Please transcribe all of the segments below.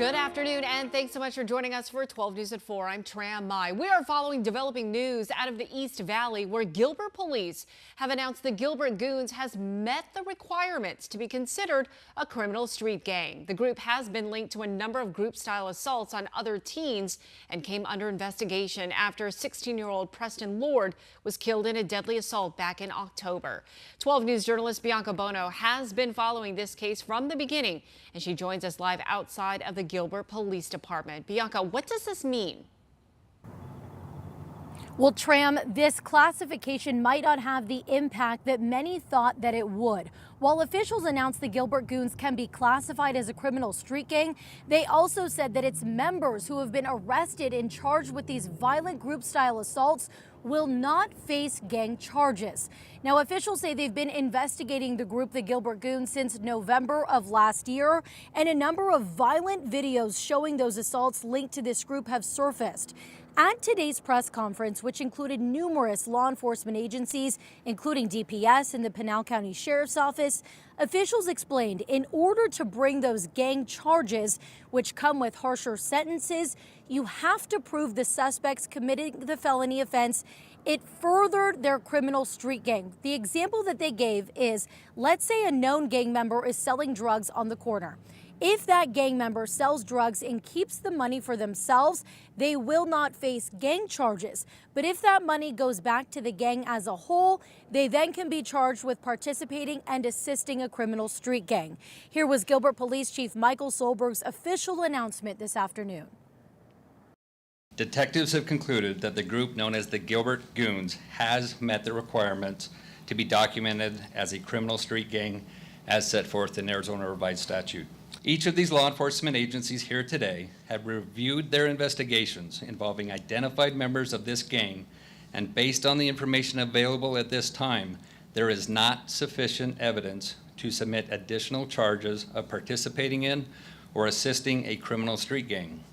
Good afternoon, and thanks so much for joining us for 12 News at 4. I'm Tram Mai. We are following developing news out of the East Valley, where Gilbert police have announced the Gilbert Goons has met the requirements to be considered a criminal street gang. The group has been linked to a number of group-style assaults on other teens and came under investigation after 16-year-old Preston Lord was killed in a deadly assault back in October. 12 News journalist Bianca Bono has been following this case from the beginning, and she joins us live outside of the Gilbert Police Department. Bianca, what does this mean? Well, Tram, this classification might not have the impact that many thought that it would. While officials announced the Gilbert Goons can be classified as a criminal street gang, they also said that its members who have been arrested and charged with these violent group-style assaults will not face gang charges. Now, officials say they've been investigating the group, the Gilbert Goons, since November of last year, and a number of violent videos showing those assaults linked to this group have surfaced. At today's press conference, which included numerous law enforcement agencies, including DPS and the Pinal County Sheriff's Office, officials explained in order to bring those gang charges, which come with harsher sentences, you have to prove the suspects committing the felony offense it furthered their criminal street gang. The example that they gave is, let's say a known gang member is selling drugs on the corner. If that gang member sells drugs and keeps the money for themselves, they will not face gang charges. But if that money goes back to the gang as a whole, they then can be charged with participating and assisting a criminal street gang. Here was Gilbert Police Chief Michael Solberg's official announcement this afternoon. Detectives have concluded that the group known as the Gilbert Goons has met the requirements to be documented as a criminal street gang as set forth in Arizona Revised Statute. Each of these law enforcement agencies here today have reviewed their investigations involving identified members of this gang, and based on the information available at this time, there is not sufficient evidence to submit additional charges of participating in or assisting a criminal street gang.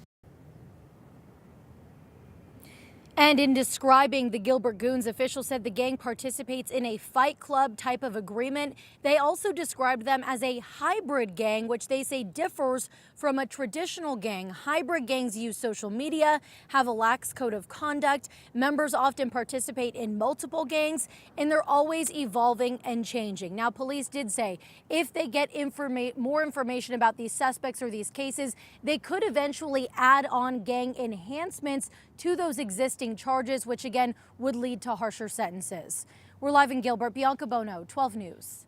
And in describing the Gilbert Goons, officials said the gang participates in a fight club type of agreement. They also described them as a hybrid gang, which they say differs from a traditional gang. Hybrid gangs use social media, have a lax code of conduct. Members often participate in multiple gangs, and they're always evolving and changing. Now, police did say if they get more information about these suspects or these cases, they could eventually add on gang enhancements to those existing charges, which again would lead to harsher sentences. We're live in Gilbert. Bianca Bono, 12 News.